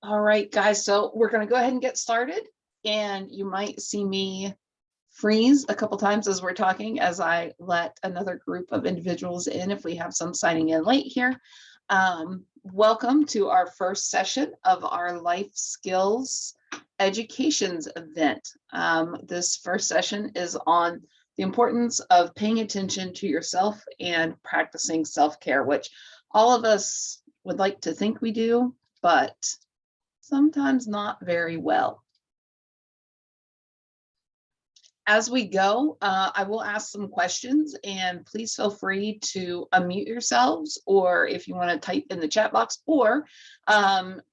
All right, guys, so we're going to go ahead and get started, and you might see me freeze a couple times as we're talking as I let another group of individuals in if we have some signing in late here. Welcome to our first session of our life skills educations event. This first session is on the importance of paying attention to yourself and practicing self-care, which all of us would like to think we do, but sometimes not very well. As we go, I will ask some questions, and please feel free to unmute yourselves, or if you want to type in the chat box, or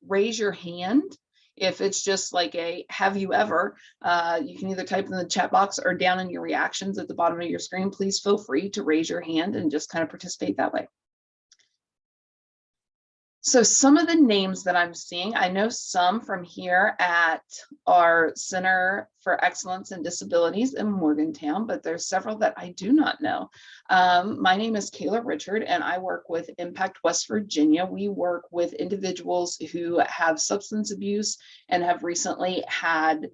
raise your hand. If it's just like a have you ever, you can either type in the chat box or down in your reactions at the bottom of your screen. Please feel free to raise your hand and just kind of participate that way. So some of the names that I'm seeing, I know some from here at our Center for Excellence in Disabilities in Morgantown, but there's several that I do not know. My name is Kayla Richard, and I work with Impact West Virginia. We work with individuals who have substance abuse and have recently had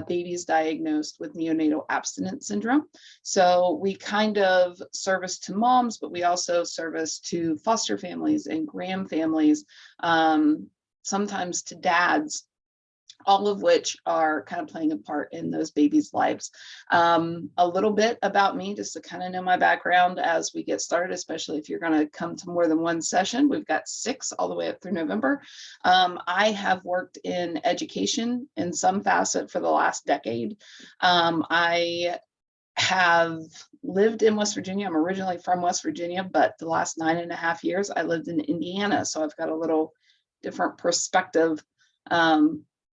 babies diagnosed with neonatal abstinence syndrome. So we kind of service to moms, but we also service to foster families and gram families, sometimes to dads, all of which are kind of playing a part in those babies' lives. A little bit about me, just to kind of know my background as we get started, especially if you're going to come to more than one session. We've got 6 all the way up through November. I have worked in education in some facet for the last decade. I have lived in West Virginia. I'm originally from West Virginia, but the last 9.5 years I lived in Indiana. So I've got a little different perspective,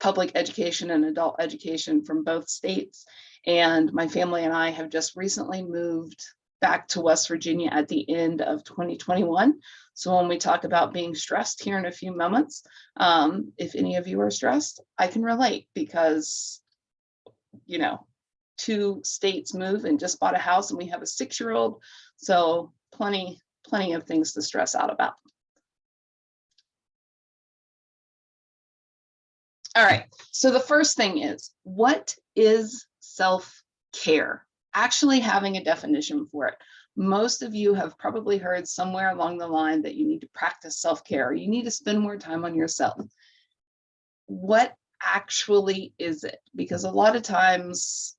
public education and adult education from both states. And my family and I have just recently moved back to West Virginia at the end of 2021. So when we talk about being stressed here in a few moments, if any of you are stressed, I can relate because, you know, 2 states move and just bought a house, and we have a 6-year-old. So plenty of things to stress out about. All right, so the first thing is, what is self-care? Actually having a definition for it. Most of you have probably heard somewhere along the line that you need to practice self-care, or you need to spend more time on yourself. What actually is it? Because a lot of times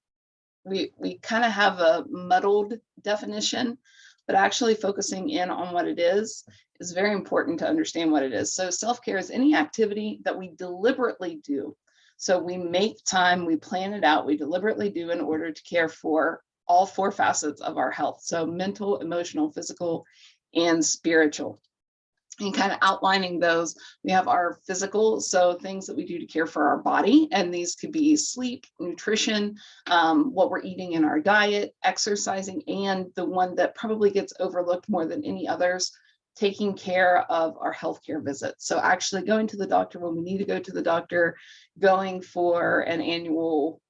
we kind of have a muddled definition, but actually focusing in on what it is very important to understand what it is. So self-care is any activity that we deliberately do. So we make time, we plan it out, we deliberately do in order to care for all 4 facets of our health. So mental, emotional, physical, and spiritual. And kind of outlining those, we have our physical, so things that we do to care for our body, and these could be sleep, nutrition, what we're eating in our diet, exercising, and the one that probably gets overlooked more than any others, taking care of our healthcare visits. So actually going to the doctor when we need to go to the doctor, going for an annual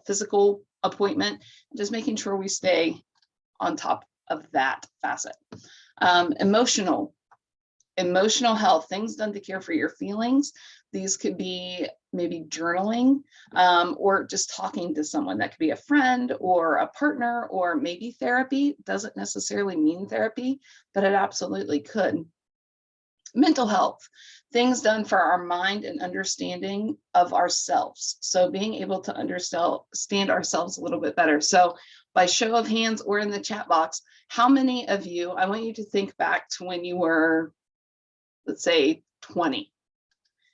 physical appointment, just making sure we stay on top of that facet. Emotional health, things done to care for your feelings. These could be maybe journaling, or just talking to someone. That could be a friend or a partner, or maybe therapy. Doesn't necessarily mean therapy, but it absolutely could. Mental health, things done for our mind and understanding of ourselves. So being able to understand ourselves a little bit better. So by show of hands or in the chat box, how many of you, I want you to think back to when you were, let's say 20.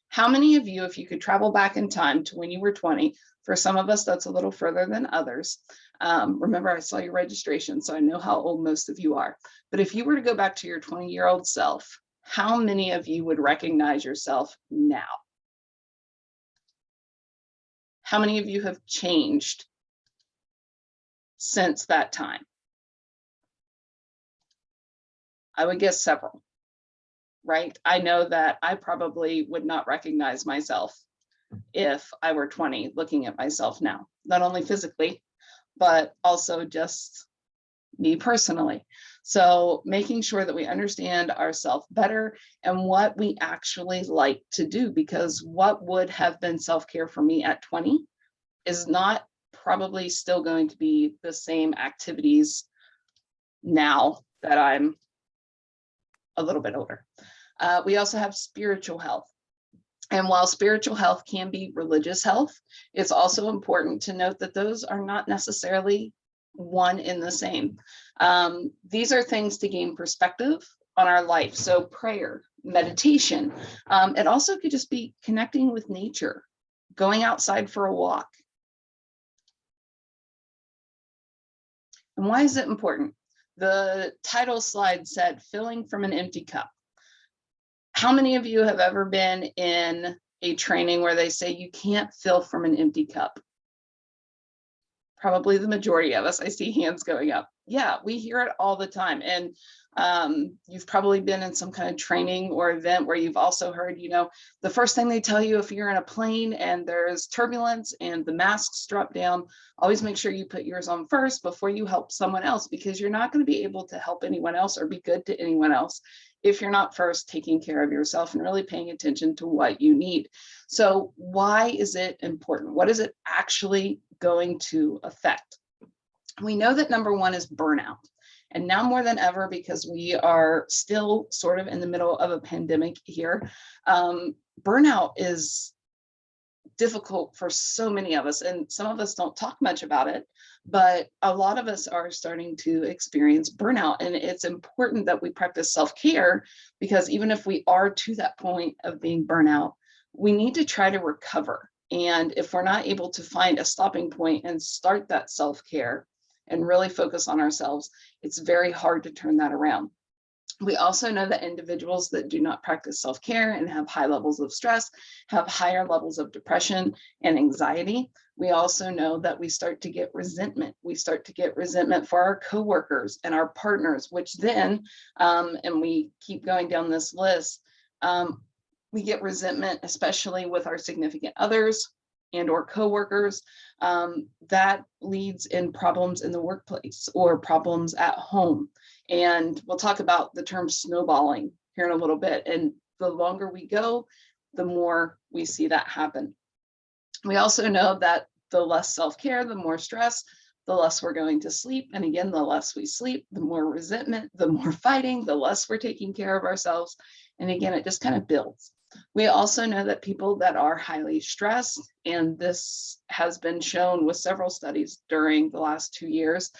How many of you, if you could travel back in time to when you were 20, for some of us, that's a little further than others. Remember, I saw your registration, so I know how old most of you are. But if you were to go back to your 20-year-old self, how many of you would recognize yourself now? How many of you have changed since that time? I would guess several. Right? I know that I probably would not recognize myself if I were 20 looking at myself now, not only physically, but also just me personally. So making sure that we understand ourselves better and what we actually like to do, because what would have been self-care for me at 20 is not probably still going to be the same activities now that I'm a little bit older. We also have spiritual health. And while spiritual health can be religious health, it's also important to note that those are not necessarily one in the same. These are things to gain perspective on our life. So prayer, meditation. It also could just be connecting with nature, going outside for a walk. And why is it important? The title slide said, filling from an empty cup. How many of you have ever been in a training where they say you can't fill from an empty cup? Probably the majority of us. I see hands going up. Yeah, we hear it all the time. And you've probably been in some kind of training or event where you've also heard, you know, the first thing they tell you if you're in a plane and there's turbulence and the masks drop down, always make sure you put yours on first before you help someone else, because you're not going to be able to help anyone else or be good to anyone else if you're not first taking care of yourself and really paying attention to what you need. So why is it important? What is it actually going to affect? We know that number one is burnout. And now more than ever, because we are still sort of in the middle of a pandemic here, burnout is difficult for so many of us. And some of us don't talk much about it, but a lot of us are starting to experience burnout. And it's important that we practice self-care, because even if we are to that point of being burnout, we need to try to recover. And if we're not able to find a stopping point and start that self-care and really focus on ourselves, it's very hard to turn that around. We also know that individuals that do not practice self-care and have high levels of stress have higher levels of depression and anxiety. We also know that we start to get resentment. We start to get resentment for our coworkers and our partners, which then, and we keep going down this list, we get resentment, especially with our significant others and or coworkers. That leads in problems in the workplace or problems at home. And we'll talk about the term snowballing here in a little bit. And the longer we go, the more we see that happen. We also know that the less self-care, the more stress, the less we're going to sleep. And again, the less we sleep, the more resentment, the more fighting, the less we're taking care of ourselves. And again, it just kind of builds. We also know that people that are highly stressed, and this has been shown with several studies during the last 2 years,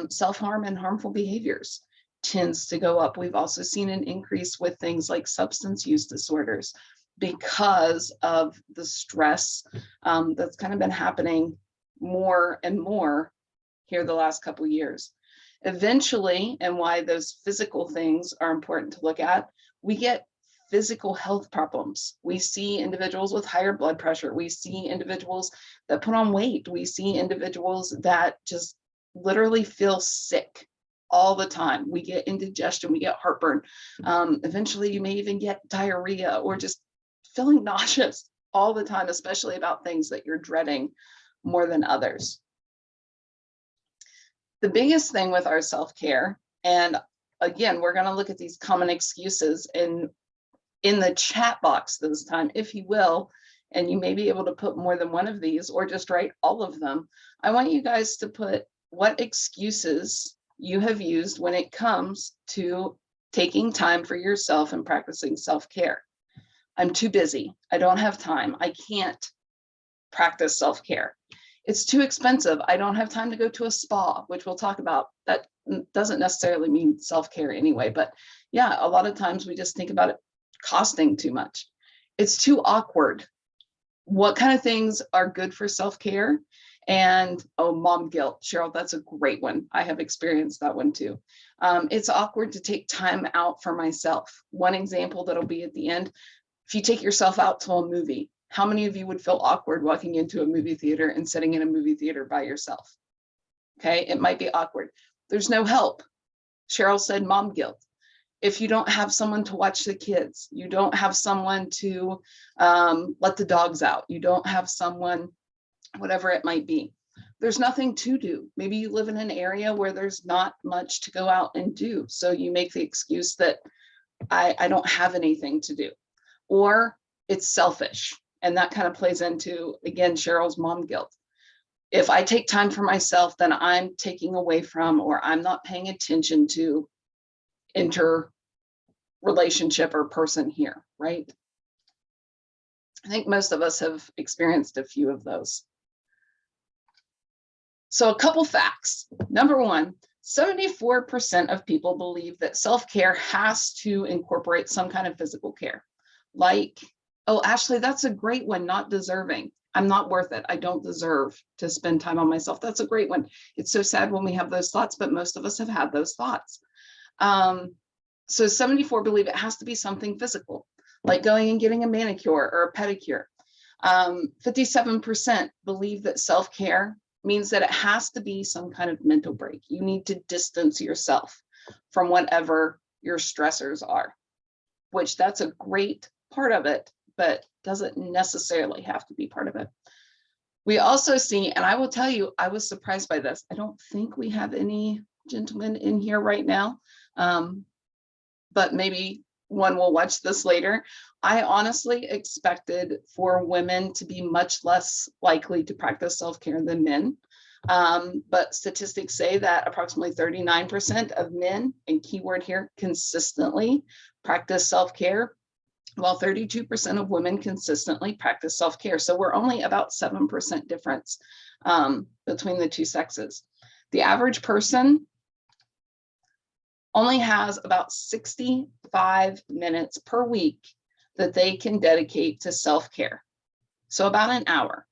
self-harm and harmful behaviors tends to go up. We've also seen an increase with things like substance use disorders because of the stress that's kind of been happening more and more here the last couple of years. Eventually, and why those physical things are important to look at, we get physical health problems. We see individuals with higher blood pressure. We see individuals that put on weight. We see individuals that just literally feel sick all the time. We get indigestion, we get heartburn. Eventually you may even get diarrhea or just feeling nauseous all the time, especially about things that you're dreading more than others. The biggest thing with our self-care, and again, we're going to look at these common excuses in the chat box this time, if you will, and you may be able to put more than one of these or just write all of them. I want you guys to put what excuses you have used when it comes to taking time for yourself and practicing self-care. I'm too busy. I don't have time. I can't practice self-care. It's too expensive. I don't have time to go to a spa, which we'll talk about. That doesn't necessarily mean self-care anyway, but yeah, a lot of times we just think about it costing too much. It's too awkward. What kind of things are good for self-care? And oh, mom guilt. Cheryl, that's a great one. I have experienced that one too. It's awkward to take time out for myself. One example that'll be at the end, if you take yourself out to a movie, how many of you would feel awkward walking into a movie theater and sitting in a movie theater by yourself? Okay, it might be awkward. There's no help. Cheryl said mom guilt. If you don't have someone to watch the kids, you don't have someone to let the dogs out, you don't have someone, whatever it might be. there's nothing to do. Maybe you live in an area where there's not much to go out and do. So you make the excuse that I don't have anything to do, or it's selfish. And that kind of plays into, again, Cheryl's mom guilt. If I take time for myself, then I'm taking away from, or I'm not paying attention to interrelationship or person here, right? I think most of us have experienced a few of those. So a couple facts. Number one, 74% of people believe that self-care has to incorporate some kind of physical care. Like, oh, Ashley, that's a great one, not deserving. I'm not worth it. I don't deserve to spend time on myself. That's a great one. It's so sad when we have those thoughts, but most of us have had those thoughts. So 74 believe it has to be something physical, like going and getting a manicure or a pedicure. 57% believe that self-care means that it has to be some kind of mental break. You need to distance yourself from whatever your stressors are, which that's a great part of it, but doesn't necessarily have to be part of it. We also see, and I will tell you, I was surprised by this. I don't think we have any gentlemen in here right now, but maybe one will watch this later. I honestly expected for women to be much less likely to practice self-care than men. But statistics say that approximately 39% of men, and keyword here, consistently practice self-care, while 32% of women consistently practice self-care. So we're only about 7% difference between the two sexes. The average person only has about 65 minutes per week that they can dedicate to self-care. So about an hour.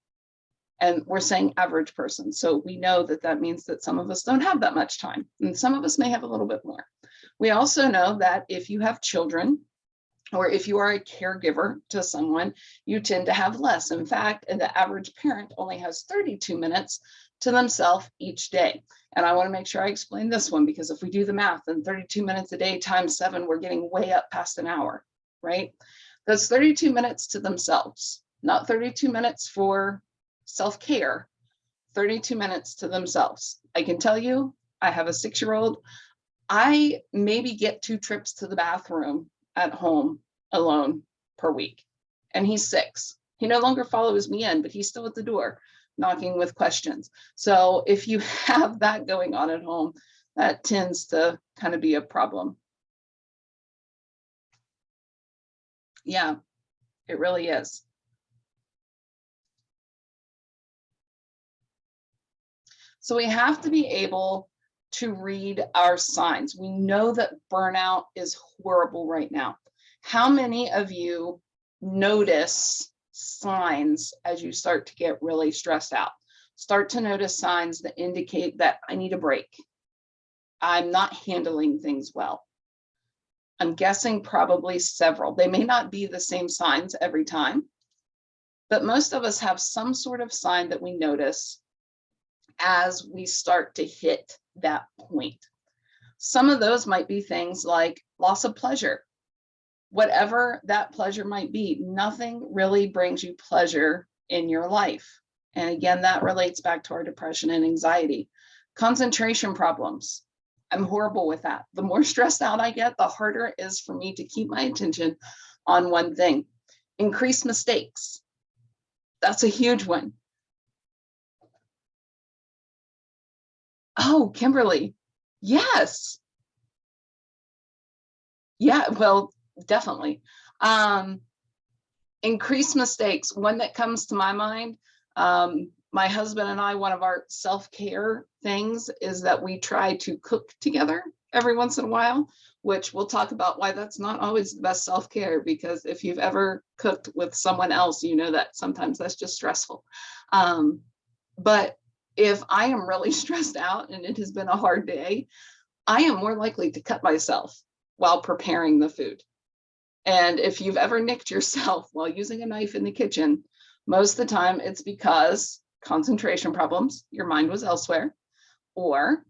And we're saying average person. So we know that that means that some of us don't have that much time, and some of us may have a little bit more. We also know that if you have children, or if you are a caregiver to someone, you tend to have less. In fact, the average parent only has 32 minutes to themselves each day. And I want to make sure I explain this one, because if we do the math, then 32 minutes a day times 7, we're getting way up past an hour, right? That's 32 minutes to themselves, not 32 minutes for self-care, 32 minutes to themselves. I can tell you, I have a 6-year-old. I maybe get 2 trips to the bathroom at home alone per week. And he's 6. He no longer follows me in, but he's still at the door knocking with questions. So if you have that going on at home, that tends to kind of be a problem. Yeah, it really is. So we have to be able to read our signs. We know that burnout is horrible right now. How many of you notice signs as you start to get really stressed out? Start to notice signs that indicate that I need a break. I'm not handling things well. I'm guessing probably several. They may not be the same signs every time, but most of us have some sort of sign that we notice as we start to hit that point. Some of those might be things like loss of pleasure. Whatever that pleasure might be, nothing really brings you pleasure in your life. And again, that relates back to our depression and anxiety. Concentration problems. I'm horrible with that. The more stressed out I get, the harder it is for me to keep my attention on one thing. Increased mistakes. That's a huge one. Oh, Kimberly. Yes. Yeah, well, definitely. Increased mistakes. One that comes to my mind, my husband and I, one of our self-care things is that we try to cook together every once in a while, which we'll talk about why that's not always the best self-care, because if you've ever cooked with someone else, you know that sometimes that's just stressful. But if I am really stressed out and it has been a hard day, I am more likely to cut myself while preparing the food. And if you've ever nicked yourself while using a knife in the kitchen, most of the time it's because concentration problems, your mind was elsewhere, or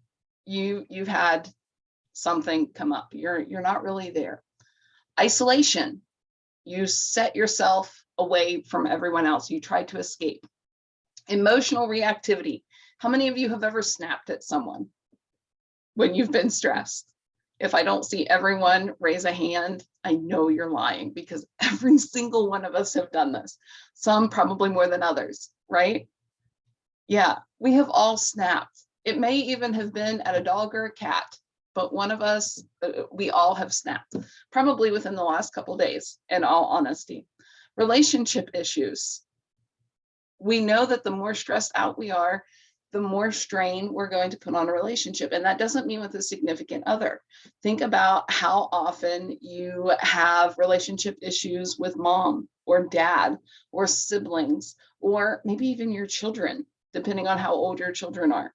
you've had something come up. You're not really there. Isolation. You set yourself away from everyone else. You try to escape. Emotional reactivity. How many of you have ever snapped at someone when you've been stressed? If I don't see everyone raise a hand, I know you're lying, because every single one of us have done this. Some probably more than others, right? Yeah, we have all snapped. It may even have been at a dog or a cat, but one of us, we all have snapped, probably within the last couple of days, in all honesty. Relationship issues. We know that the more stressed out we are, the more strain we're going to put on a relationship. And that doesn't mean with a significant other. Think about how often you have relationship issues with mom or dad or siblings, or maybe even your children, depending on how old your children are.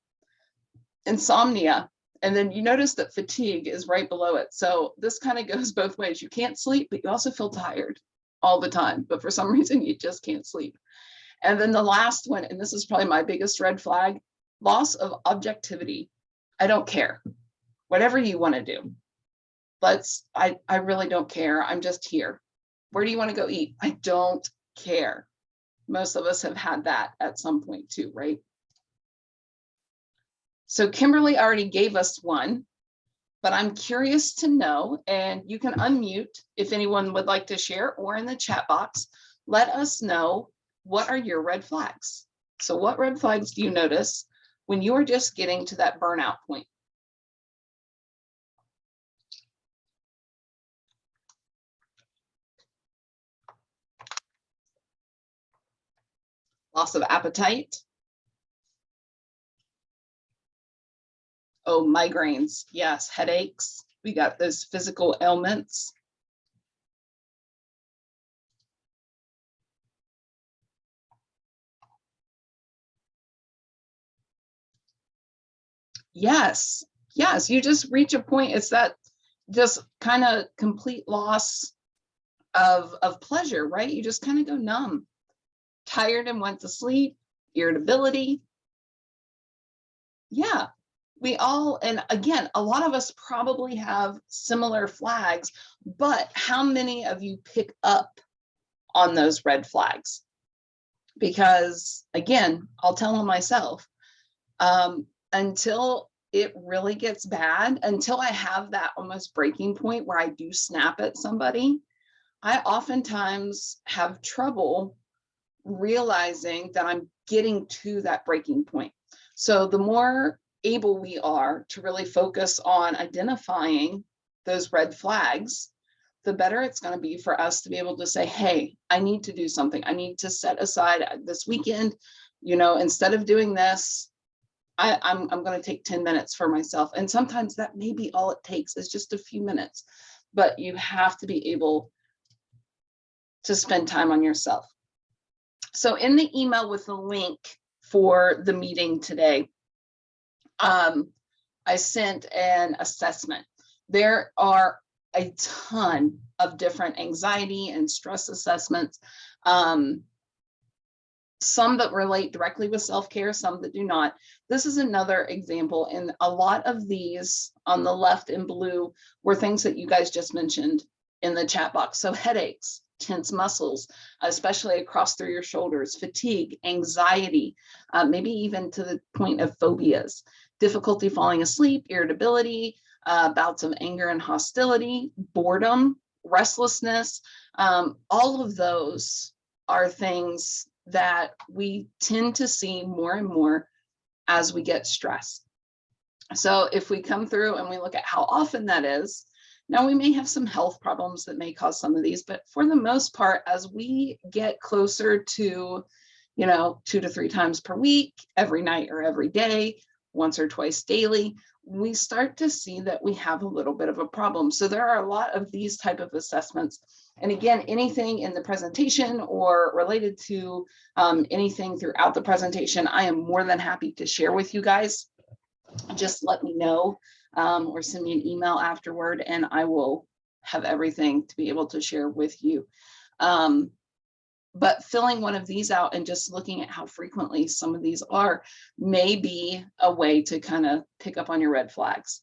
Insomnia. And then you notice that fatigue is right below it. So this kind of goes both ways. You can't sleep, but you also feel tired all the time. But for some reason, you just can't sleep. And then the last one, and this is probably my biggest red flag, loss of objectivity. I don't care. Whatever you want to do. I really don't care. I'm just here. Where do you want to go eat? I don't care. Most of us have had that at some point too, right? So Kimberly already gave us one, but I'm curious to know, and you can unmute if anyone would like to share, or in the chat box, let us know, what are your red flags? So what red flags do you notice when you are just getting to that burnout point? Loss of appetite. Oh, migraines. Yes, headaches. We got those physical ailments. Yes, yes, you just reach a point. It's that just kind of complete loss of pleasure, right? You just kind of go numb, tired and want to sleep, irritability. Yeah, we all, and again, a lot of us probably have similar flags, but how many of you pick up on those red flags? Because again, I'll tell them myself, until it really gets bad, until I have that almost breaking point where I do snap at somebody, I oftentimes have trouble realizing that I'm getting to that breaking point. So the more able we are to really focus on identifying those red flags, the better it's going to be for us to be able to say, hey, I need to do something. I need to set aside this weekend, instead of doing this, I'm going to take 10 minutes for myself. And sometimes that may be all it takes, is just a few minutes, but you have to be able to spend time on yourself. So in the email with the link for the meeting today, I sent an assessment. There are a ton of different anxiety and stress assessments. Some that relate directly with self-care, some that do not. This is another example, and a lot of these on the left in blue were things that you guys just mentioned in the chat box. So headaches, tense muscles, especially across through your shoulders, fatigue, anxiety, maybe even to the point of phobias, difficulty falling asleep, irritability, bouts of anger and hostility, boredom, restlessness. All of those are things that we tend to see more and more as we get stressed. So if we come through and we look at how often that is, now we may have some health problems that may cause some of these, but for the most part, as we get closer to, 2 to 3 times per week, every night or every day, once or twice daily, we start to see that we have a little bit of a problem. So there are a lot of these type of assessments. And again, anything in the presentation or related to anything throughout the presentation, I am more than happy to share with you guys. Just let me know or send me an email afterward, and I will have everything to be able to share with you. But filling one of these out and just looking at how frequently some of these are may be a way to kind of pick up on your red flags.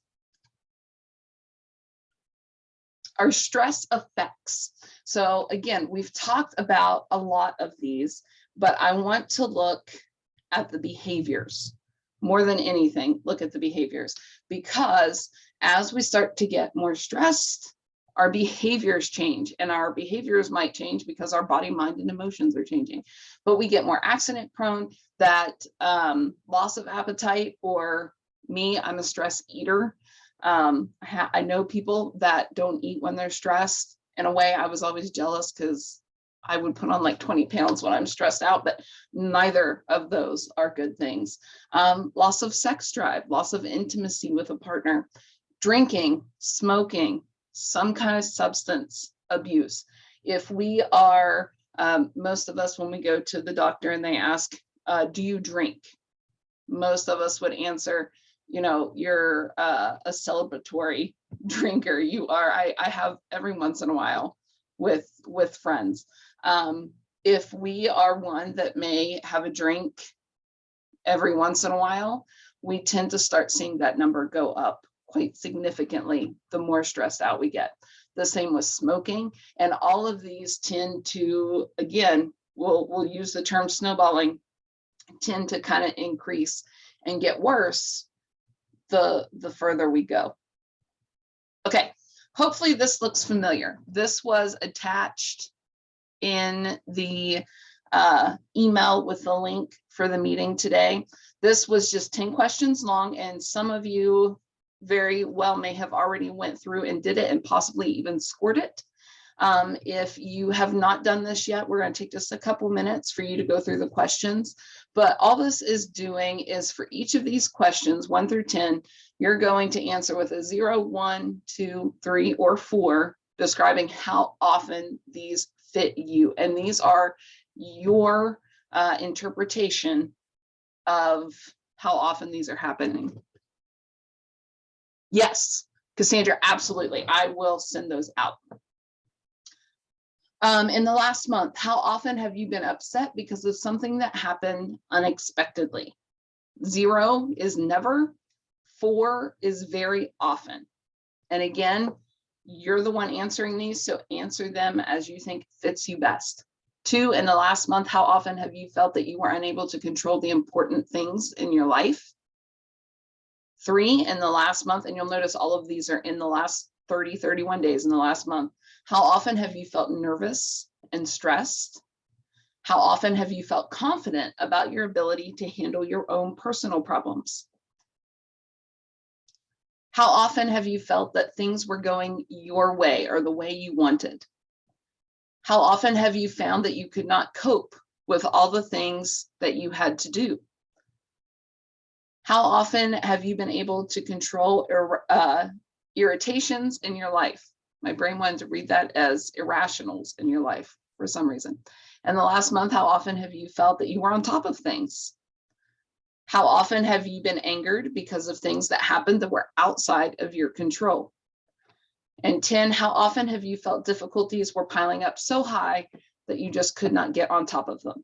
Our stress effects. So again, we've talked about a lot of these, but I want to look at the behaviors. more than anything, look at the behaviors, because as we start to get more stressed, our behaviors change, and our behaviors might change because our body, mind, and emotions are changing. But we get more accident prone, that loss of appetite, or me, I'm a stress eater. I know people that don't eat when they're stressed. In a way, I was always jealous because I would put on like 20 pounds when I'm stressed out, but neither of those are good things. Loss of sex drive, loss of intimacy with a partner, drinking, smoking, some kind of substance abuse. If we are, most of us, when we go to the doctor and they ask, do you drink? Most of us would answer, you know, you're a celebratory drinker. You are. I have every once in a while with friends. If we are one that may have a drink every once in a while, we tend to start seeing that number go up quite significantly the more stressed out we get. The same with smoking, and all of these tend to, again, we'll use the term snowballing, tend to kind of increase and get worse the further we go. Okay, hopefully this looks familiar. This was attached in the email with the link for the meeting today. This was just 10 questions long, and some of you very well may have already went through and did it and possibly even scored it. If you have not done this yet, we're going to take just a couple minutes for you to go through the questions. But all this is doing is, for each of these questions, 1 through 10, you're going to answer with a 0, 1, 2, 3, or 4, describing how often these fit you. And these are your interpretation of how often these are happening. Yes, Cassandra, absolutely. I will send those out. In the last month, how often have you been upset because of something that happened unexpectedly? 0 is never. 4 is very often. And again, you're the one answering these, so answer them as you think fits you best. 2, in the last month, how often have you felt that you were unable to control the important things in your life? 3, in the last month, and you'll notice all of these are in the last 30, 31 days in the last month. How often have you felt nervous and stressed? How often have you felt confident about your ability to handle your own personal problems? How often have you felt that things were going your way or the way you wanted? How often have you found that you could not cope with all the things that you had to do? How often have you been able to control irritations in your life? My brain wanted to read that as irrationals in your life for some reason. And the last month, how often have you felt that you were on top of things? How often have you been angered because of things that happened that were outside of your control? And 10, how often have you felt difficulties were piling up so high that you just could not get on top of them?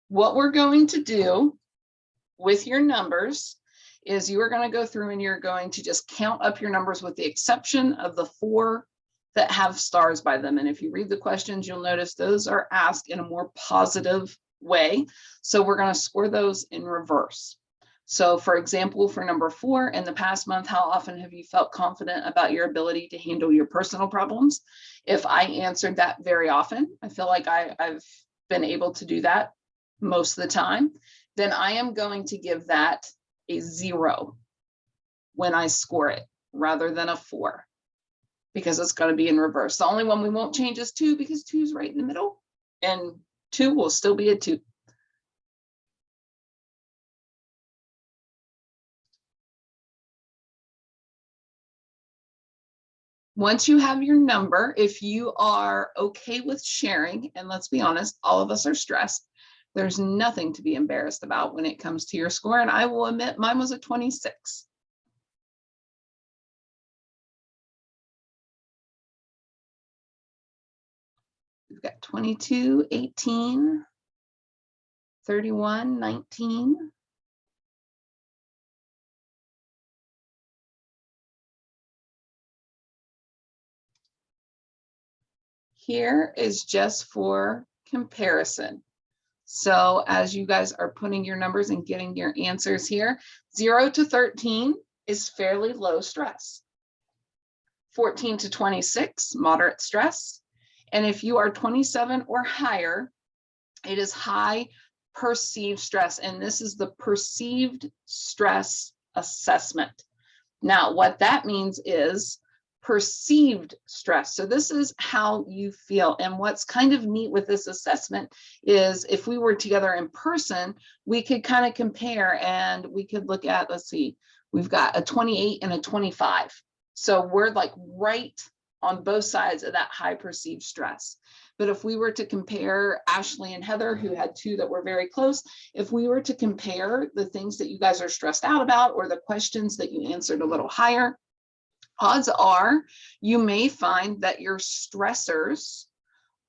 What we're going to do with your numbers is you are going to go through and you're going to just count up your numbers with the exception of the 4 that have stars by them. And if you read the questions, you'll notice those are asked in a more positive way. So we're going to score those in reverse. So for example, for number 4, in the past month, how often have you felt confident about your ability to handle your personal problems? If I answered that very often, I feel like I've been able to do that most of the time, then I am going to give that a 0 when I score it rather than a 4, because it's going to be in reverse. The only one we won't change is 2, because 2 is right in the middle, and 2 will still be a 2. Once you have your number, if you are okay with sharing, and let's be honest, all of us are stressed, there's nothing to be embarrassed about when it comes to your score. And I will admit mine was a 26. We've got 22, 18, 31, 19. Here is just for comparison. So as you guys are putting your numbers and getting your answers here, 0 to 13 is fairly low stress. 14 to 26, moderate stress. And if you are 27 or higher, it is high perceived stress. And this is the perceived stress assessment. Now, what that means is perceived stress. So this is how you feel. And what's kind of neat with this assessment is if we were together in person, we could kind of compare and we could look at, let's see, we've got a 28 and a 25. So we're like right on both sides of that high perceived stress. But if we were to compare Ashley and Heather, who had two that were very close, if we were to compare the things that you guys are stressed out about or the questions that you answered a little higher, odds are you may find that your stressors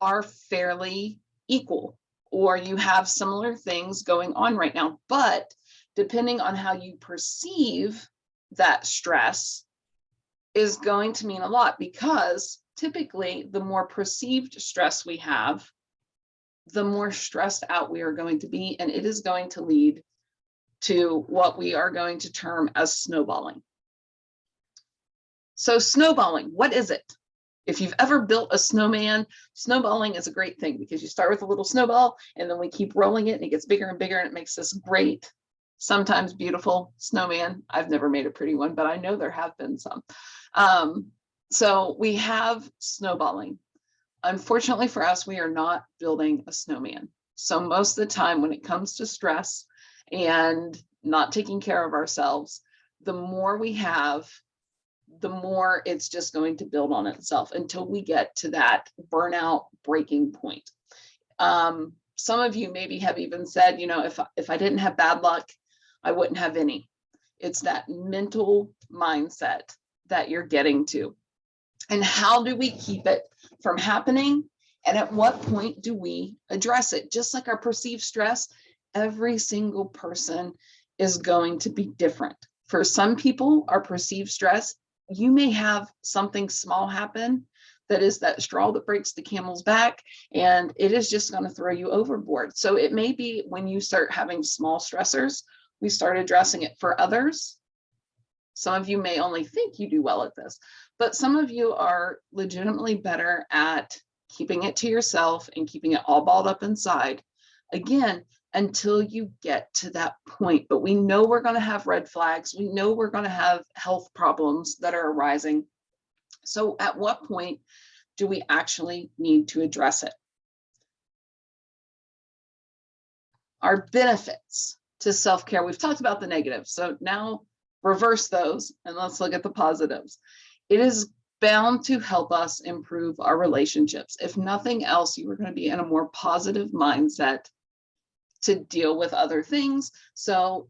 are fairly equal or you have similar things going on right now. But depending on how you perceive that stress is going to mean a lot, because typically the more perceived stress we have, the more stressed out we are going to be, and it is going to lead to what we are going to term as snowballing. So snowballing, what is it? If you've ever built a snowman, snowballing is a great thing because you start with a little snowball and then we keep rolling it and it gets bigger and bigger and it makes this great, sometimes beautiful snowman. I've never made a pretty one, but I know there have been some. So we have snowballing. Unfortunately for us, we are not building a snowman. So most of the time when it comes to stress and not taking care of ourselves, the more we have, the more it's just going to build on itself until we get to that burnout breaking point. Some of you maybe have even said, you know, if I didn't have bad luck, I wouldn't have any. It's that mental mindset that you're getting to. And how do we keep it from happening? And at what point do we address it? Just like our perceived stress, every single person is going to be different. For some people, our perceived stress, you may have something small happen that is that straw that breaks the camel's back, and it is just going to throw you overboard. So it may be when you start having small stressors, we start addressing it. For others, some of you may only think you do well at this, but some of you are legitimately better at keeping it to yourself and keeping it all balled up inside. Again, until you get to that point. But we know we're going to have red flags. We know we're going to have health problems that are arising. So at what point do we actually need to address it? Our benefits to self-care. We've talked about the negatives. So now reverse those and let's look at the positives. It is bound to help us improve our relationships. If nothing else, you are going to be in a more positive mindset to deal with other things. So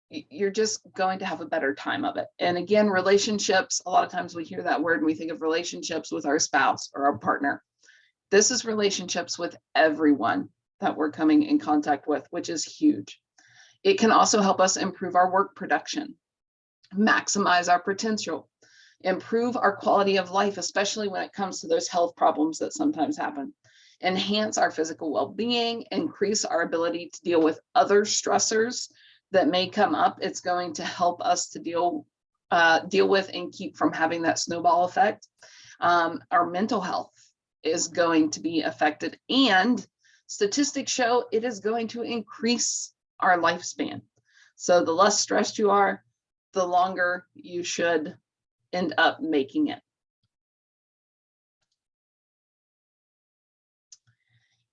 you're just going to have a better time of it. And again, relationships, a lot of times we hear that word and we think of relationships with our spouse or our partner. This is relationships with everyone that we're coming in contact with, which is huge. It can also help us improve our work production, maximize our potential, improve our quality of life, especially when it comes to those health problems that sometimes happen, enhance our physical well-being, increase our ability to deal with other stressors that may come up. It's going to help us to deal with and keep from having that snowball effect. Our mental health is going to be affected, and statistics show it is going to increase our lifespan. So the less stressed you are, the longer you should end up making it.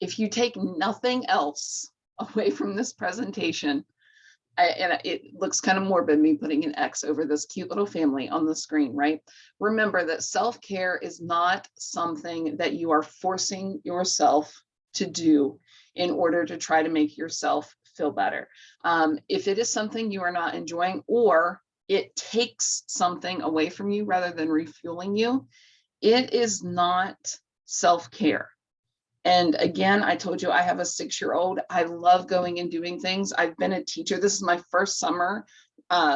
If you take nothing else away from this presentation, and it looks kind of morbid, me putting an X over this cute little family on the screen, right? Remember that self-care is not something that you are forcing yourself to do in order to try to make yourself feel better. If it is something you are not enjoying, or it takes something away from you rather than refueling you, it is not self-care. And again, I told you I have a 6-year-old. I love going and doing things. I've been a teacher. This is my first summer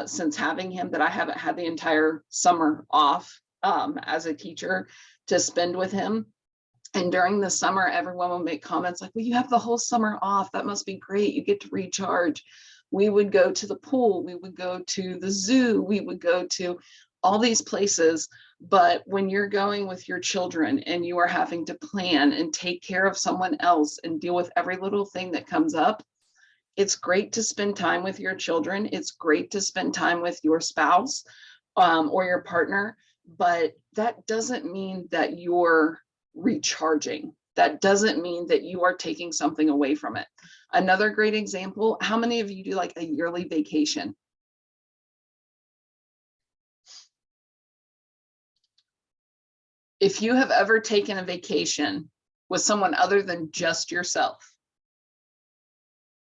since having him that I haven't had the entire summer off as a teacher to spend with him. And during the summer, everyone would make comments like, well, you have the whole summer off. That must be great. You get to recharge. We would go to the pool. We would go to the zoo. We would go to all these places. But when you're going with your children and you are having to plan and take care of someone else and deal with every little thing that comes up, it's great to spend time with your children. It's great to spend time with your spouse or your partner, but that doesn't mean that you're recharging. That doesn't mean that you are taking something away from it. Another great example, how many of you do like a yearly vacation? If you have ever taken a vacation with someone other than just yourself,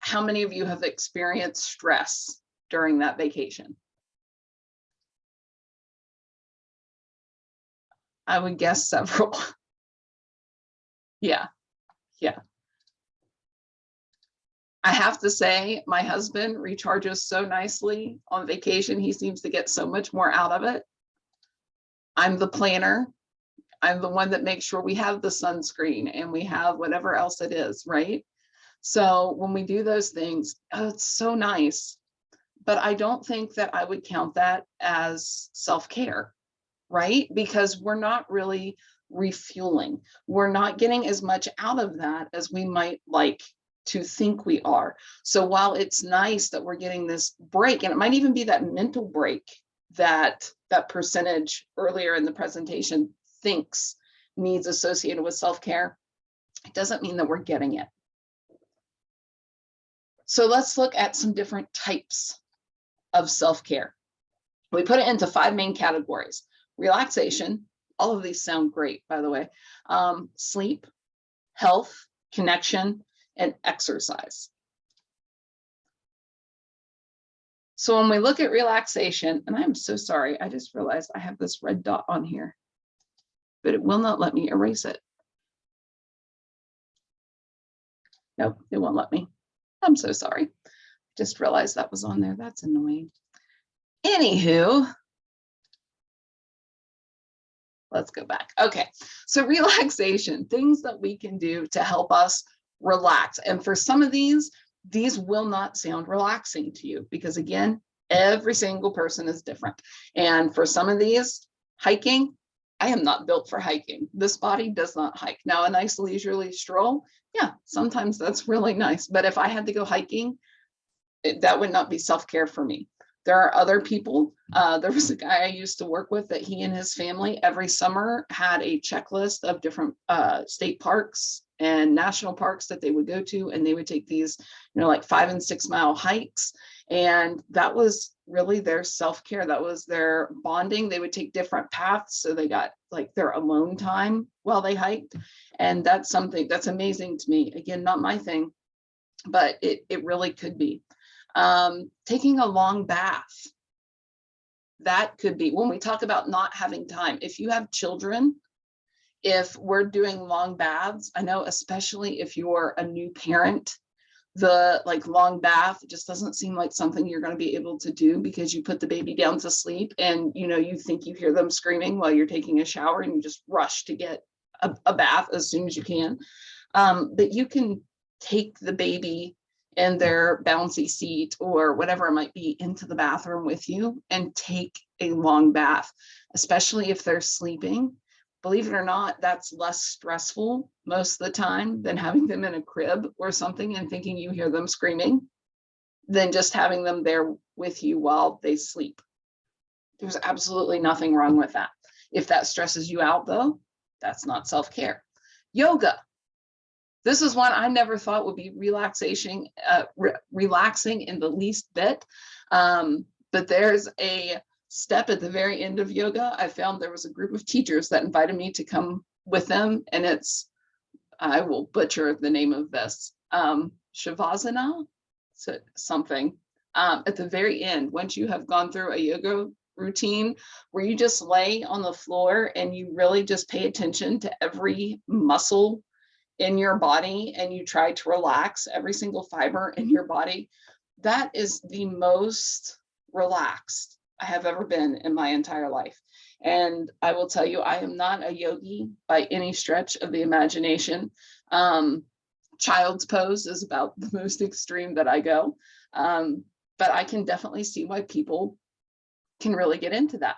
how many of you have experienced stress during that vacation? I would guess several. Yeah, yeah. I have to say, my husband recharges so nicely on vacation. He seems to get so much more out of it. I'm the planner. I'm the one that makes sure we have the sunscreen and we have whatever else it is, right? So when we do those things, oh, it's so nice. But I don't think that I would count that as self-care, right? Because we're not really refueling. We're not getting as much out of that as we might like to think we are. So while it's nice that we're getting this break, and it might even be that mental break that that percentage earlier in the presentation thinks needs associated with self-care, it doesn't mean that we're getting it. So let's look at some different types of self-care. We put it into 5 main categories: relaxation. All of these sound great, by the way. Sleep, health, connection, and exercise. So when we look at relaxation, and I'm so sorry, I just realized I have this red dot on here, but it will not let me erase it. Nope, it won't let me. I'm so sorry. Just realized that was on there. That's annoying. Anywho, let's go back. Okay, so relaxation, things that we can do to help us relax. And for some of these will not sound relaxing to you because, again, every single person is different. And for some of these, hiking, I am not built for hiking. This body does not hike. Now, a nice leisurely stroll, yeah, sometimes that's really nice. But if I had to go hiking, that would not be self-care for me. There are other people. There was a guy I used to work with that he and his family every summer had a checklist of different state parks and national parks that they would go to, and they would take these, like 5 and 6 mile hikes. And that was really their self-care. That was their bonding. They would take different paths, so they got like their alone time while they hiked. And that's something that's amazing to me. Again, not my thing, but it really could be. Taking a long bath. That could be, when we talk about not having time, if you have children, if we're doing long baths, I know, especially if you're a new parent, the long bath just doesn't seem like something you're going to be able to do because you put the baby down to sleep and you think you hear them screaming while you're taking a shower and you just rush to get a bath as soon as you can. But you can take the baby in their bouncy seat or whatever it might be into the bathroom with you and take a long bath, especially if they're sleeping. Believe it or not, that's less stressful most of the time than having them in a crib or something and thinking you hear them screaming, than just having them there with you while they sleep. There's absolutely nothing wrong with that. If that stresses you out, though, that's not self-care. Yoga. This is one I never thought would be relaxing in the least bit. But there's a step at the very end of yoga. I found there was a group of teachers that invited me to come with them. And it's, I will butcher the name of this, Shavasana, so something. At the very end, once you have gone through a yoga routine where you just lay on the floor and you really just pay attention to every muscle in your body and you try to relax every single fiber in your body, that is the most relaxed I have ever been in my entire life. And I will tell you, I am not a yogi by any stretch of the imagination. Child's pose is about the most extreme that I go. But I can definitely see why people can really get into that.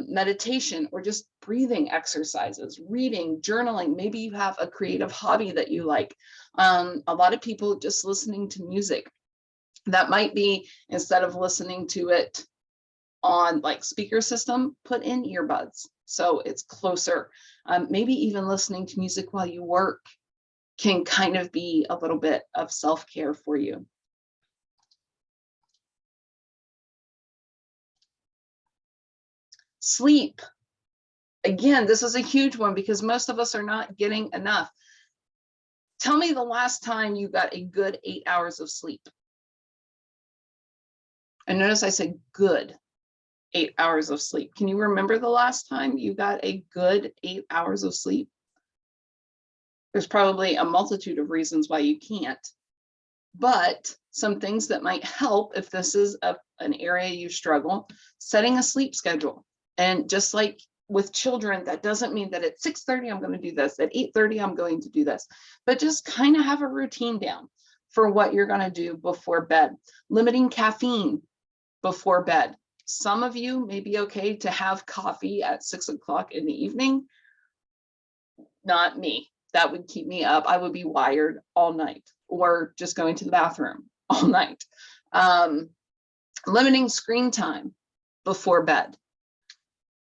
Meditation or just breathing exercises, reading, journaling. Maybe you have a creative hobby that you like. A lot of people just listening to music. That might be, instead of listening to it on like speaker system, put in earbuds so it's closer. Maybe even listening to music while you work can kind of be a little bit of self-care for you. Sleep. Again, this is a huge one because most of us are not getting enough. Tell me the last time you got a good 8 hours of sleep. And notice I said good 8 hours of sleep. Can you remember the last time you got a good 8 hours of sleep? There's probably a multitude of reasons why you can't, but some things that might help if this is an area you struggle, setting a sleep schedule. And just like with children, that doesn't mean that at 6:30 I'm going to do this, at 8:30 I'm going to do this, but just kind of have a routine down for what you're going to do before bed. Limiting caffeine before bed. Some of you may be okay to have coffee at 6 o'clock in the evening. Not me. That would keep me up. I would be wired all night, or just going to the bathroom all night. Limiting screen time before bed.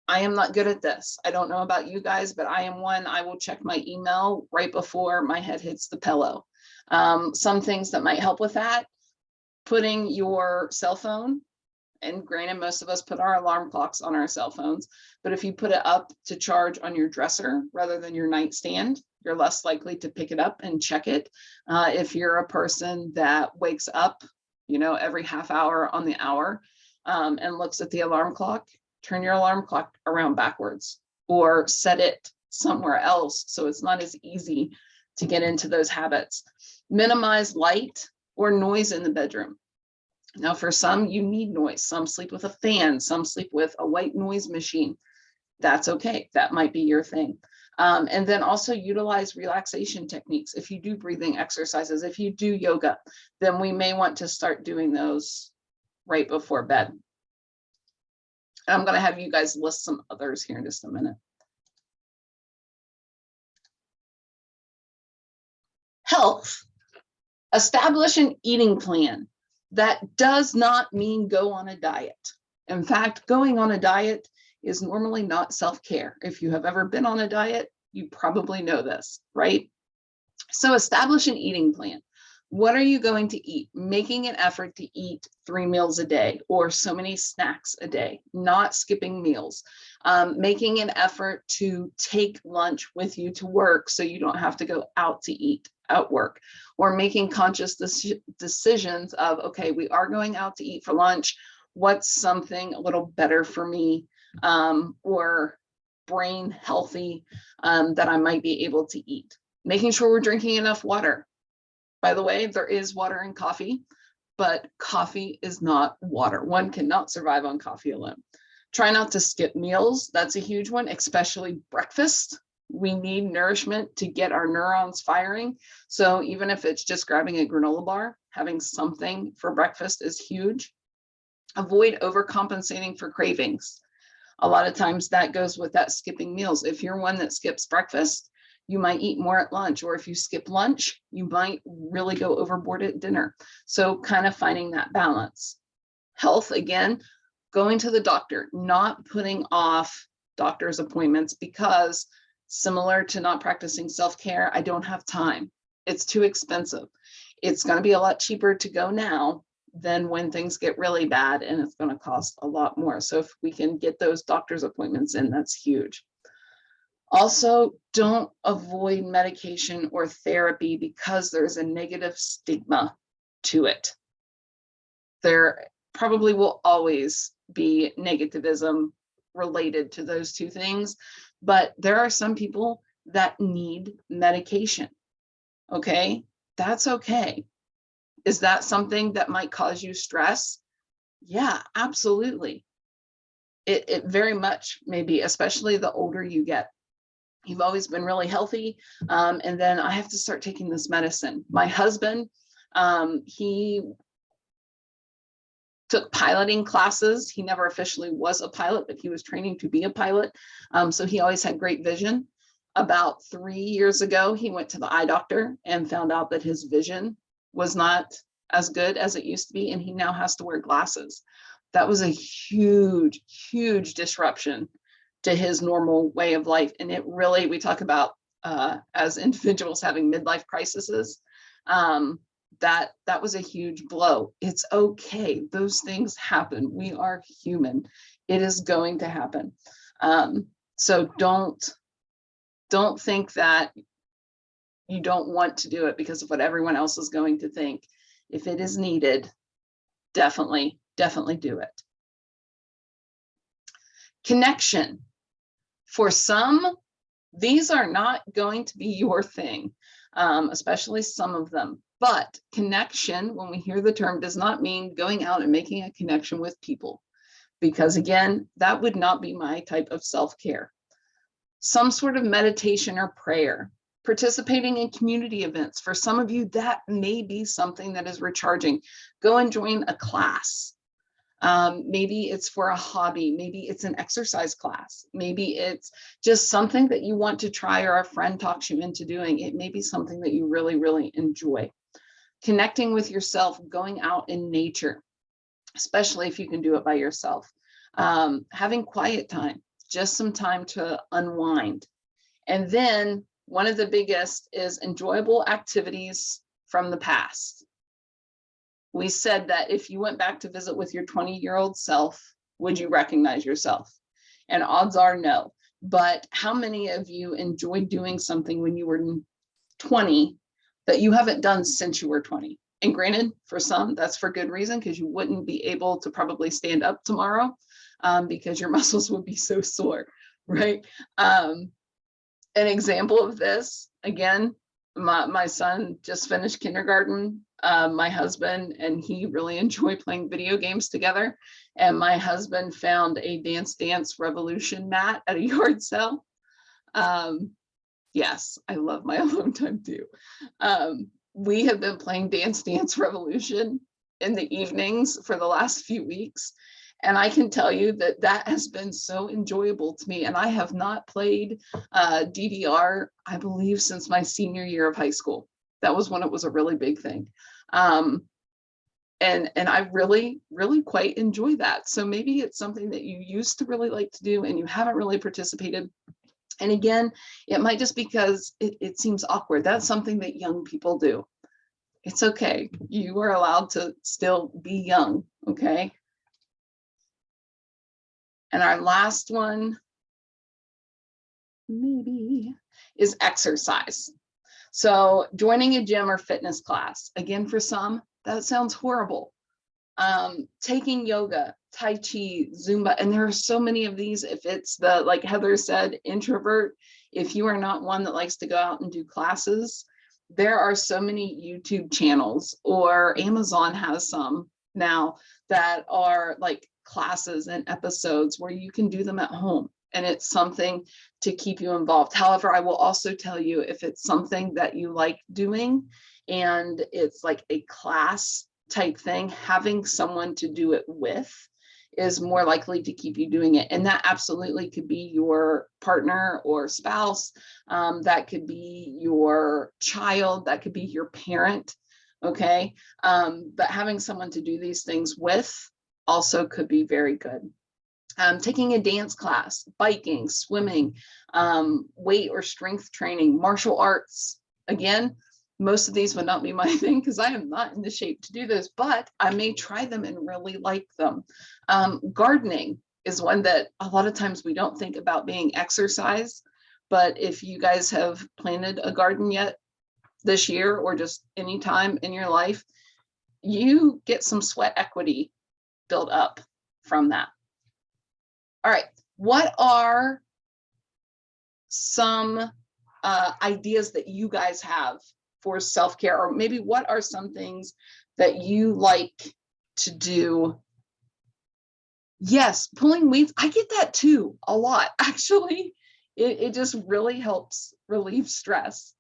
I am not good at this. I don't know about you guys, but I am one. I will check my email right before my head hits the pillow. Some things that might help with that, putting your cell phone, and granted, most of us put our alarm clocks on our cell phones, but if you put it up to charge on your dresser rather than your nightstand, you're less likely to pick it up and check it. If you're a person that wakes up, every half hour on the hour and looks at the alarm clock, turn your alarm clock around backwards or set it somewhere else so it's not as easy to get into those habits. Minimize light or noise in the bedroom. Now, for some, you need noise. Some sleep with a fan, some sleep with a white noise machine. That's okay. That might be your thing. And then also utilize relaxation techniques. If you do breathing exercises, if you do yoga, then we may want to start doing those right before bed. I'm going to have you guys list some others here in just a minute. Health. Establish an eating plan. That does not mean go on a diet. In fact, going on a diet is normally not self-care. If you have ever been on a diet, you probably know this, right? So establish an eating plan. What are you going to eat? Making an effort to eat 3 meals a day or so many snacks a day, not skipping meals. Making an effort to take lunch with you to work so you don't have to go out to eat at work, or making conscious decisions of, okay, we are going out to eat for lunch. What's something a little better for me or brain healthy that I might be able to eat? Making sure we're drinking enough water. By the way, there is water in coffee, but coffee is not water. One cannot survive on coffee alone. Try not to skip meals. That's a huge one, especially breakfast. We need nourishment to get our neurons firing. So even if it's just grabbing a granola bar, having something for breakfast is huge. Avoid overcompensating for cravings. A lot of times that goes with that skipping meals. If you're one that skips breakfast, you might eat more at lunch, or if you skip lunch, you might really go overboard at dinner. So kind of finding that balance. Health, again, going to the doctor, not putting off doctor's appointments because similar to not practicing self-care, I don't have time. It's too expensive. It's going to be a lot cheaper to go now than when things get really bad, and it's going to cost a lot more. So if we can get those doctor's appointments in, that's huge. Also, don't avoid medication or therapy because there's a negative stigma to it. There probably will always be negativism related to those two things, but there are some people that need medication. Okay, that's okay. Is that something that might cause you stress? Yeah, absolutely. it very much maybe, especially the older you get. You've always been really healthy. And then I have to start taking this medicine. My husband, he took piloting classes. He never officially was a pilot, but he was training to be a pilot. So he always had great vision. About 3 years ago, he went to the eye doctor and found out that his vision was not as good as it used to be, and he now has to wear glasses. That was a huge, huge disruption to his normal way of life. And it really, we talk about as individuals having midlife crises, that was a huge blow. It's okay. Those things happen. We are human. It is going to happen. So don't think that you don't want to do it because of what everyone else is going to think. If it is needed, definitely do it. Connection. For some, these are not going to be your thing, especially some of them. But connection, when we hear the term, does not mean going out and making a connection with people, because again, that would not be my type of self-care. Some sort of meditation or prayer, participating in community events. For some of you, that may be something that is recharging. Go and join a class. Maybe it's for a hobby. Maybe it's an exercise class. Maybe it's just something that you want to try or a friend talks you into doing. It may be something that you really, really enjoy. Connecting with yourself, going out in nature, especially if you can do it by yourself. Having quiet time, just some time to unwind. And then one of the biggest is enjoyable activities from the past. We said that if you went back to visit with your 20-year-old self, would you recognize yourself? And odds are no. But how many of you enjoyed doing something when you were 20 that you haven't done since you were 20? And granted, for some, that's for good reason, because you wouldn't be able to probably stand up tomorrow because your muscles would be so sore, right? An example of this, again, my son just finished kindergarten. My husband and he really enjoy playing video games together. And my husband found a Dance Revolution mat at a yard sale. Yes, I love my alone time too. We have been playing Dance Revolution in the evenings for the last few weeks. And I can tell you that that has been so enjoyable to me. And I have not played DDR, I believe, since my senior year of high school. That was when it was a really big thing. And I really, really quite enjoy that. So maybe it's something that you used to really like to do and you haven't really participated. And again, it might just because it seems awkward. That's something that young people do. It's okay. You are allowed to still be young, okay? And our last one, maybe, is exercise. So joining a gym or fitness class, again, for some, that sounds horrible. Taking yoga, Tai Chi, Zumba, and there are so many of these. If it's the, like Heather said, introvert, if you are not one that likes to go out and do classes, there are so many YouTube channels, or Amazon has some now that are like classes and episodes where you can do them at home. And it's something to keep you involved. However, I will also tell you, if it's something that you like doing and it's like a class type thing, having someone to do it with is more likely to keep you doing it. And that absolutely could be your partner or spouse. That could be your child. That could be your parent. Okay. But having someone to do these things with also could be very good. Taking a dance class, biking, swimming, weight or strength training, martial arts. Again, most of these would not be my thing because I am not in the shape to do those, but I may try them and really like them. Gardening is one that a lot of times we don't think about being exercise, but if you guys have planted a garden yet this year or just any time in your life, you get some sweat equity built up from that. All right, what are some ideas that you guys have for self-care, or maybe what are some things that you like to do Yes, pulling weeds. I get that too a lot, actually. It just really helps relieve stress.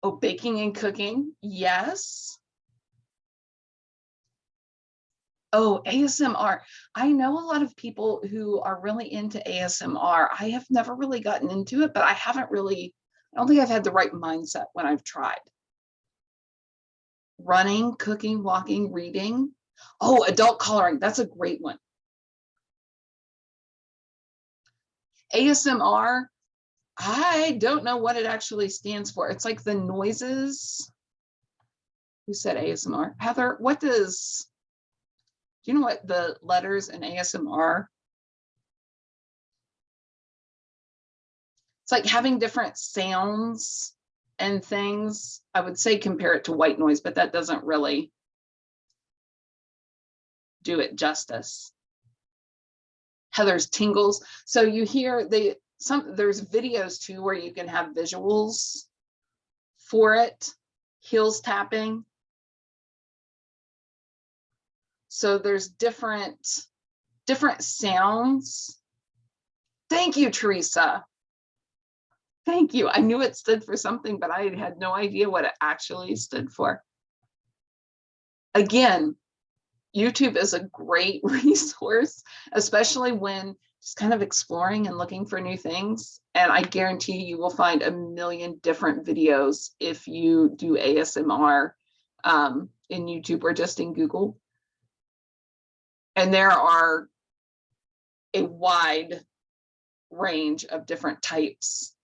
Oh, baking and cooking. Yes. Oh, ASMR. I know a lot of people who are really into ASMR. I have never really gotten into it, but I don't think I've had the right mindset when I've tried. Running, cooking, walking, reading. Oh, adult coloring. That's a great one. ASMR. I don't know what it actually stands for. It's like the noises. Who said ASMR? Heather, do you know what the letters in ASMR? It's like having different sounds and things. I would say compare it to white noise, but that doesn't really do it justice. Heather's tingles. So you hear there's videos too where you can have visuals for it. Heels tapping. So there's different sounds. Thank you, Teresa. Thank you. I knew it stood for something, but I had no idea what it actually stood for. Again, YouTube is a great resource, especially when just kind of exploring and looking for new things. And I guarantee you will find a million different videos if you do ASMR in YouTube or just in Google. And there are a wide range of different types.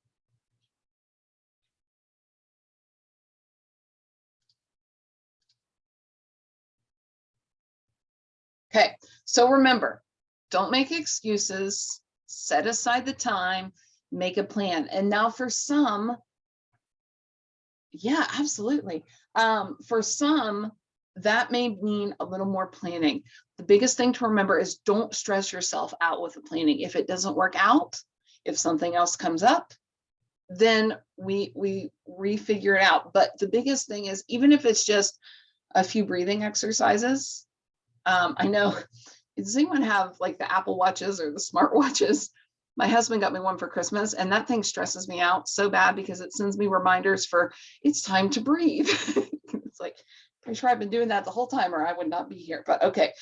Okay, so remember, don't make excuses, set aside the time, make a plan. And now for some, yeah, absolutely. For some, that may mean a little more planning. The biggest thing to remember is don't stress yourself out with the planning. If it doesn't work out, if something else comes up, then we refigure it out. But the biggest thing is, even if it's just a few breathing exercises, I know, does anyone have like the Apple Watches or the smart watches? My husband got me one for Christmas, and that thing stresses me out so bad because it sends me reminders for it's time to breathe. It's like, pretty sure I've been doing that the whole time or I would not be here, but okay.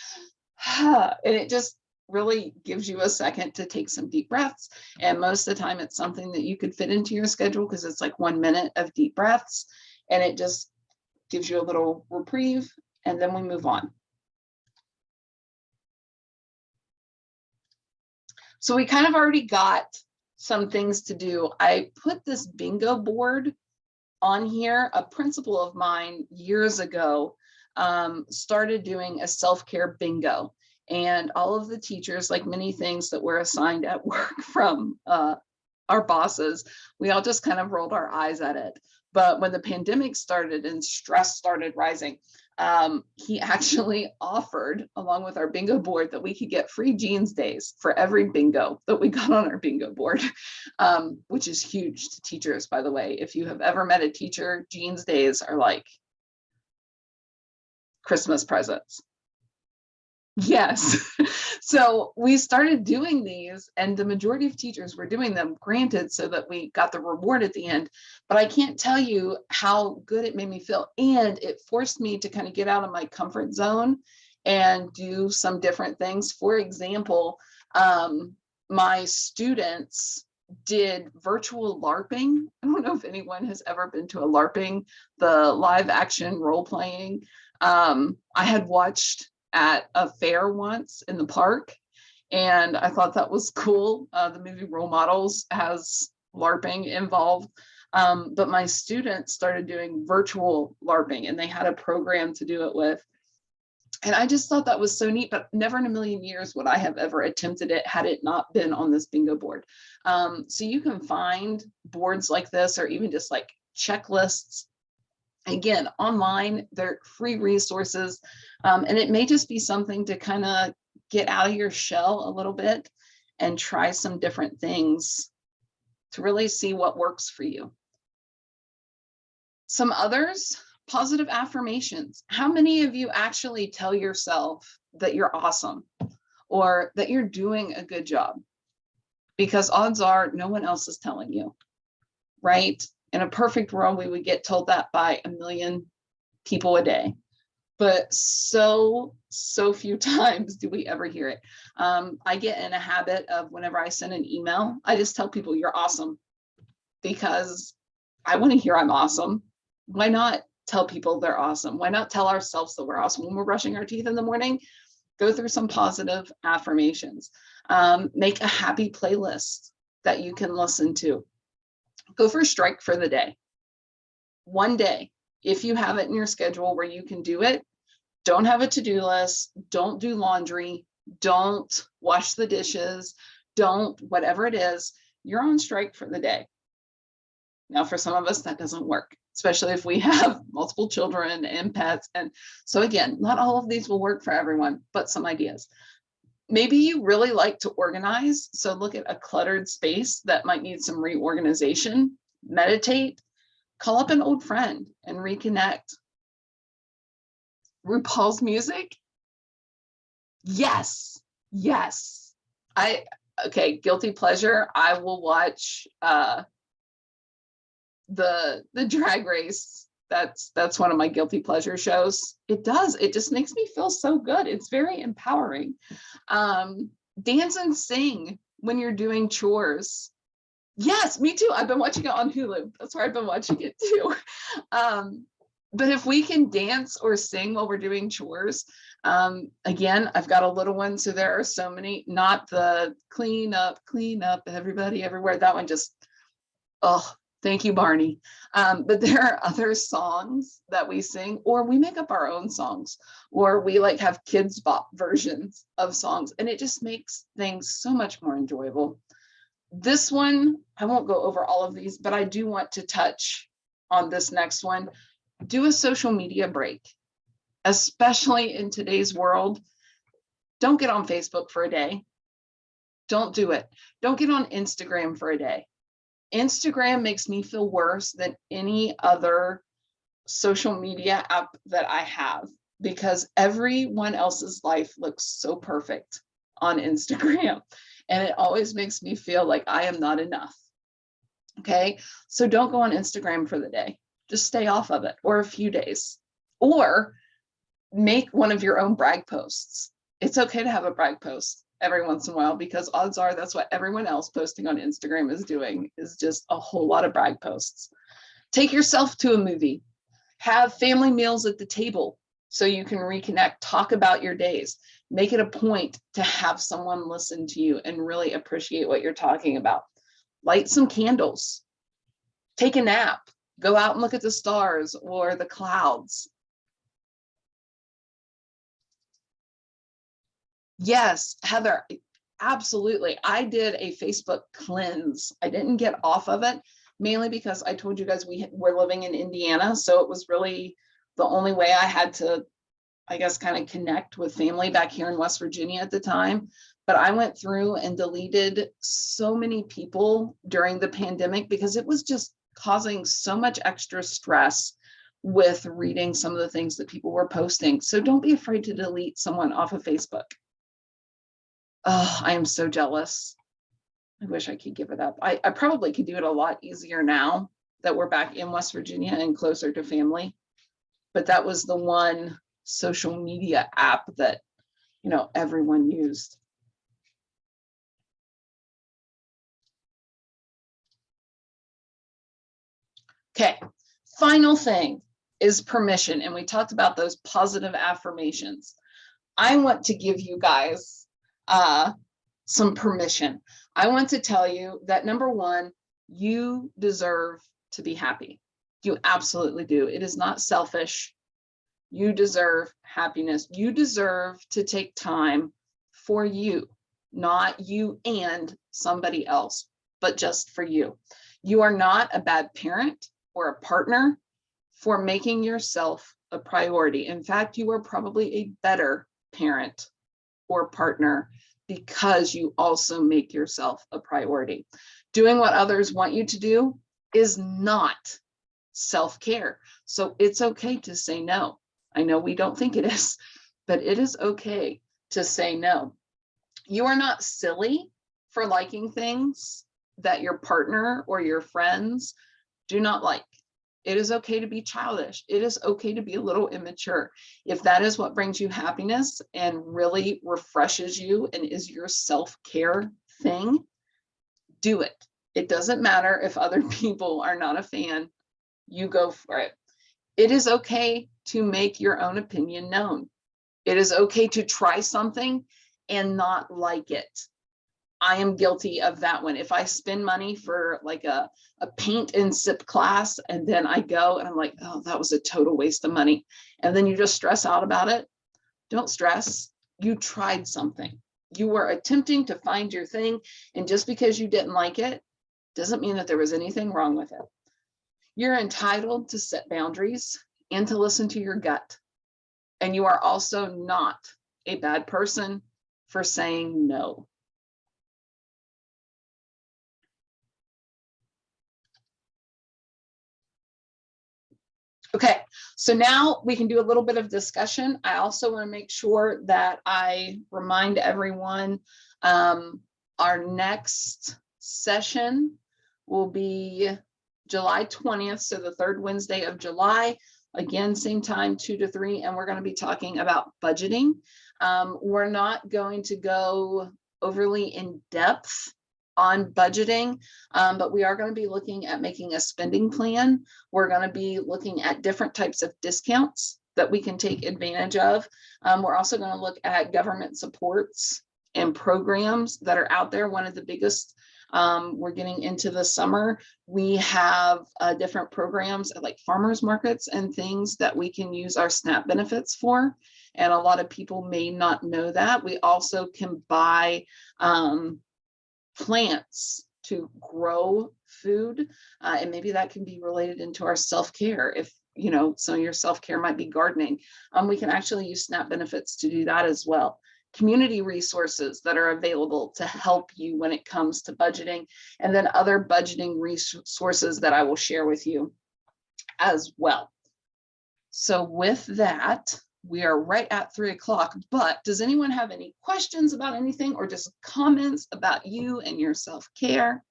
And it just really gives you a second to take some deep breaths. And most of the time it's something that you could fit into your schedule because it's like 1 minute of deep breaths, and it just gives you a little reprieve, and then we move on. So we kind of already got some things to do. I put this bingo board on here. A principal of mine years ago started doing a self-care bingo. And all of the teachers, like many things that we're assigned at work from our bosses, we all just kind of rolled our eyes at it. But when the pandemic started and stress started rising, he actually offered, along with our bingo board, that we could get free jeans days for every bingo that we got on our bingo board, which is huge to teachers, by the way. If you have ever met a teacher, jeans days are like Christmas presents. Yes. So we started doing these, and the majority of teachers were doing them, granted, so that we got the reward at the end. But I can't tell you how good it made me feel. And it forced me to kind of get out of my comfort zone and do some different things. For example, my students did virtual LARPing. I don't know if anyone has ever been to a LARPing, the live action role playing. I had watched at a fair once in the park, and I thought that was cool. The movie Role Models has LARPing involved, but my students started doing virtual LARPing, and they had a program to do it with. And I just thought that was so neat, but never in a million years would I have ever attempted it had it not been on this bingo board. So you can find boards like this, or even just like checklists. Again, online, they're free resources, and it may just be something to kind of get out of your shell a little bit and try some different things to really see what works for you. Some others Positive affirmations. How many of you actually tell yourself that you're awesome or that you're doing a good job? Because odds are no one else is telling you, right? In a perfect world, we would get told that by a million people a day, but so few times do we ever hear it. I get in a habit of whenever I send an email, I just tell people you're awesome because I want to hear I'm awesome. Why not tell people they're awesome? Why not tell ourselves that we're awesome? When we're brushing our teeth in the morning, go through some positive affirmations. Make a happy playlist that you can listen to. Go for a strike for the day. One day, if you have it in your schedule where you can do it, don't have a to-do list, don't do laundry, don't wash the dishes, don't whatever it is, you're on strike for the day. Now, for some of us, that doesn't work, especially if we have multiple children and pets. And so again, not all of these will work for everyone, but some ideas. Maybe you really like to organize. So look at a cluttered space that might need some reorganization, meditate, call up an old friend and reconnect. RuPaul's music? Yes, yes. Okay, guilty pleasure. I will watch the Drag Race. That's one of my guilty pleasure shows. It just makes me feel so good. It's very empowering. Dance and sing when you're doing chores. Yes, me too. I've been watching it on Hulu. That's where I've been watching it too. But if we can dance or sing while we're doing chores, again, I've got a little one, so there are so many, not the clean up, everybody, everywhere. That one just, oh, thank you, Barney. But there are other songs that we sing, or we make up our own songs, or we like have kids bop versions of songs, and it just makes things so much more enjoyable. This one, I won't go over all of these, but I do want to touch on this next one. Do a social media break, especially in today's world. Don't get on Facebook for a day. Don't do it. Don't get on Instagram for a day. Instagram makes me feel worse than any other social media app that I have because everyone else's life looks so perfect on Instagram. And it always makes me feel like I am not enough. Okay, so don't go on Instagram for the day. Just stay off of it or a few days, or make one of your own brag posts. It's okay to have a brag post every once in a while because odds are that's what everyone else posting on Instagram is doing, is just a whole lot of brag posts. Take yourself to a movie. Have family meals at the table so you can reconnect, talk about your days. Make it a point to have someone listen to you and really appreciate what you're talking about. Light some candles. Take a nap. Go out and look at the stars or the clouds. Yes, Heather, absolutely. I did a Facebook cleanse. I didn't get off of it, mainly because I told you guys we're living in Indiana. So it was really the only way I had to, I guess, kind of connect with family back here in West Virginia at the time. But I went through and deleted so many people during the pandemic because it was just causing so much extra stress with reading some of the things that people were posting. So don't be afraid to delete someone off of Facebook. Oh, I am so jealous. I wish I could give it up. I probably could do it a lot easier now that we're back in West Virginia and closer to family. But that was the one social media app that, everyone used. Okay, final thing is permission. And we talked about those positive affirmations. I want to give you guys some permission. I want to tell you that number one, you deserve to be happy. You absolutely do. It is not selfish. You deserve happiness. You deserve to take time for you, not you and somebody else, but just for you. You are not a bad parent or a partner for making yourself a priority. In fact, you are probably a better parent or partner because you also make yourself a priority. Doing what others want you to do is not self-care. So it's okay to say no. I know we don't think it is, but it is okay to say no. You are not silly for liking things that your partner or your friends do not like. It is okay to be childish. It is okay to be a little immature. If that is what brings you happiness and really refreshes you and is your self-care thing, do it. It doesn't matter if other people are not a fan. You go for it. It is okay to make your own opinion known. It is okay to try something and not like it. I am guilty of that one. If I spend money for like a paint and sip class and then I go and I'm like, oh, that was a total waste of money. And then you just stress out about it. Don't stress. You tried something. You were attempting to find your thing. And just because you didn't like it doesn't mean that there was anything wrong with it. You're entitled to set boundaries and to listen to your gut. And you are also not a bad person for saying no. Okay, so now we can do a little bit of discussion. I also want to make sure that I remind everyone our next session will be July 20th, so the third Wednesday of July. Again, same time, 2 to 3, and we're going to be talking about budgeting. We're not going to go overly in depth on budgeting, but we are going to be looking at making a spending plan. We're going to be looking at different types of discounts that we can take advantage of. We're also going to look at government supports and programs that are out there. One of the biggest, we're getting into the summer, we have different programs like farmers markets and things that we can use our SNAP benefits for. And a lot of people may not know that. We also can buy plants to grow food, and maybe that can be related into our self-care. If you know, some of your self-care might be gardening, we can actually use SNAP benefits to do that as well. Community resources that are available to help you when it comes to budgeting, and then other budgeting resources that I will share with you as well. So with that, we are right at 3 o'clock, but does anyone have any questions about anything or just comments about you and your self-care?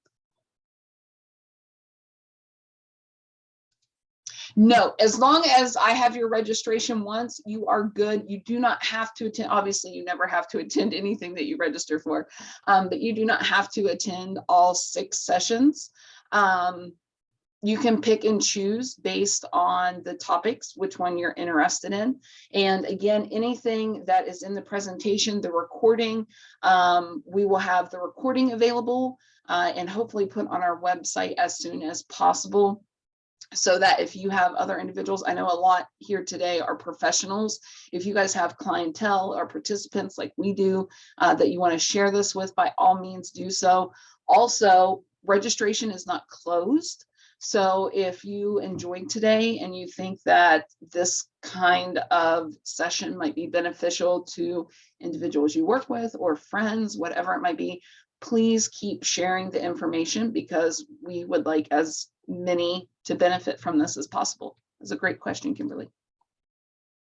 No, as long as I have your registration once, you are good. You do not have to attend. Obviously, you never have to attend anything that you register for, but you do not have to attend all 6 sessions. You can pick and choose based on the topics, which one you're interested in. And again, anything that is in the presentation, the recording, we will have the recording available and hopefully put on our website as soon as possible, so that if you have other individuals, I know a lot here today are professionals. If you guys have clientele or participants like we do that you want to share this with, by all means do so. Also, registration is not closed. So if you enjoyed today and you think that this kind of session might be beneficial to individuals you work with or friends, whatever it might be, please keep sharing the information, because we would like as many to benefit from this as possible. That's a great question, Kimberly.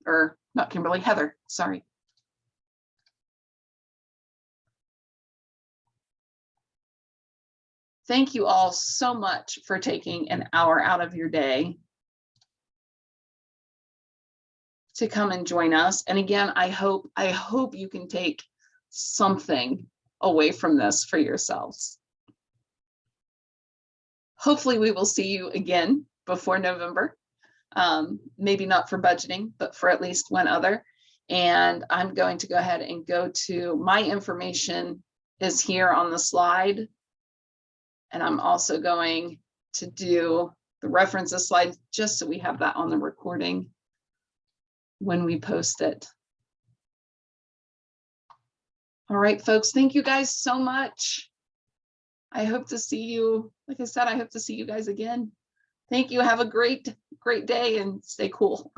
Or not Kimberly, Heather, sorry. Thank you all so much for taking an hour out of your day to come and join us. And again, I hope you can take something away from this for yourselves. Hopefully we will see you again before November. Maybe not for budgeting, but for at least one other. And I'm going to go ahead and go to my information is here on the slide. And I'm also going to do the references slide just so we have that on the recording when we post it. All right, folks, thank you guys so much. I hope to see you. Like I said, I hope to see you guys again. Thank you. Have a great day and stay cool.